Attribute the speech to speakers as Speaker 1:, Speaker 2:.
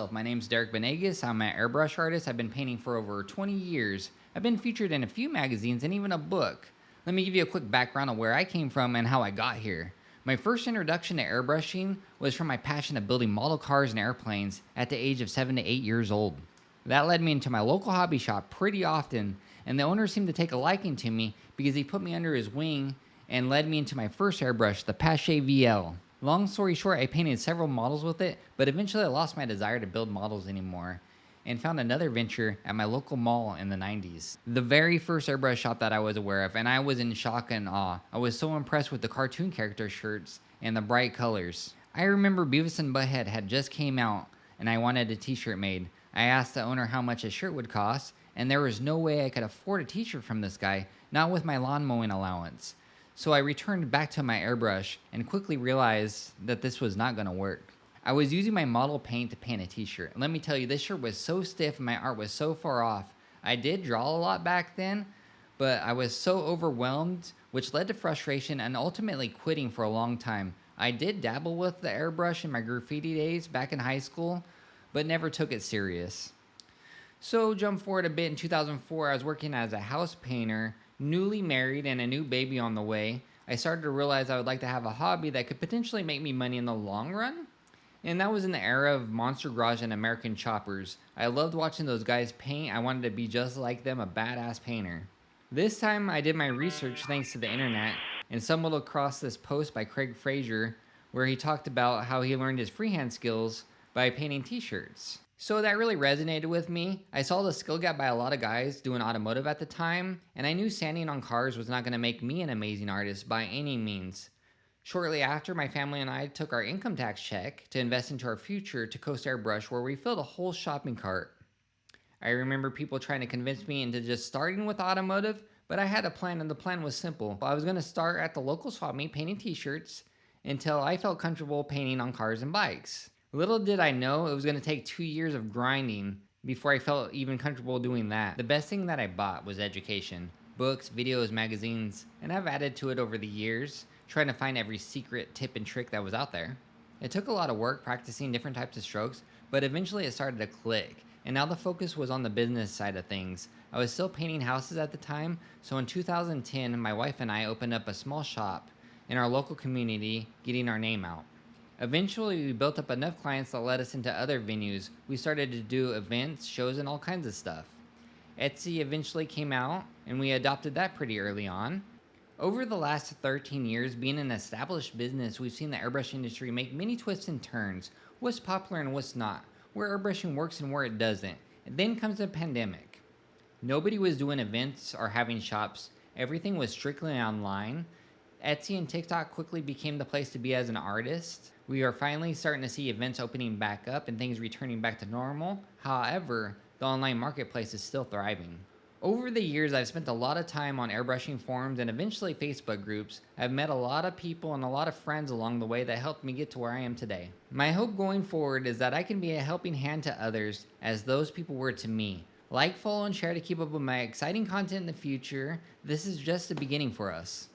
Speaker 1: My name's Derek Benegas. I'm an airbrush artist. I've been painting for over 20 years. I've been featured in a few magazines and even a book. Let me give you a quick background of where I came from and how I got here. My first introduction to airbrushing was from my passion of building model cars and airplanes at the age of 7 to 8 years old. That led me into my local hobby shop pretty often, and the owner seemed to take a liking to me because he put me under his wing and led me into my first airbrush, the Pache VL. Long story short, I painted several models with it, but eventually I lost my desire to build models anymore and found another venture at my local mall in the 90s. The very first airbrush shop that I was aware of, and I was in shock and awe. I was so impressed with the cartoon character shirts and the bright colors. I remember Beavis and Butthead had just came out and I wanted a t-shirt made. I asked the owner how much a shirt would cost, and there was no way I could afford a t-shirt from this guy, not with my lawn mowing allowance. So I returned back to my airbrush and quickly realized that this was not going to work. I was using my model paint to paint a t-shirt. And let me tell you, this shirt was so stiff and my art was so far off. I did draw a lot back then, but I was so overwhelmed, which led to frustration and ultimately quitting for a long time. I did dabble with the airbrush in my graffiti days back in high school, but never took it serious. So jump forward a bit. In 2004, I was working as a house painter, newly married and a new baby on the way. I started to realize I would like to have a hobby that could potentially make me money in the long run. And that was in the era of Monster Garage and American Choppers. I loved watching those guys paint. I wanted to be just like them, a badass painter. This time I did my research thanks to the internet and stumbled across this post by Craig Fraser where he talked about how he learned his freehand skills by painting t-shirts. So that really resonated with me. I saw the skill gap by a lot of guys doing automotive at the time, and I knew sanding on cars was not going to make me an amazing artist by any means. Shortly after, my family and I took our income tax check to invest into our future to Coast Airbrush, where we filled a whole shopping cart. I remember people trying to convince me into just starting with automotive, but I had a plan, and the plan was simple. I was going to start at the local swap meet painting t-shirts until I felt comfortable painting on cars and bikes. Little did I know it was going to take 2 years of grinding before I felt even comfortable doing that. The best thing that I bought was education. Books, videos, magazines, and I've added to it over the years, trying to find every secret tip and trick that was out there. It took a lot of work practicing different types of strokes, but eventually it started to click, and now the focus was on the business side of things. I was still painting houses at the time, so in 2010, my wife and I opened up a small shop in our local community, getting our name out. Eventually, we built up enough clients that led us into other venues. We started to do events, shows, and all kinds of stuff. Etsy eventually came out, and we adopted that pretty early on. Over the last 13 years, being an established business, we've seen the airbrush industry make many twists and turns. What's popular and what's not, where airbrushing works and where it doesn't. And then comes the pandemic. Nobody was doing events or having shops. Everything was strictly online. Etsy and TikTok quickly became the place to be as an artist. We are finally starting to see events opening back up and things returning back to normal. However, the online marketplace is still thriving. Over the years, I've spent a lot of time on airbrushing forums and eventually Facebook groups. I've met a lot of people and a lot of friends along the way that helped me get to where I am today. My hope going forward is that I can be a helping hand to others as those people were to me. Like, follow, and share to keep up with my exciting content in the future. This is just the beginning for us.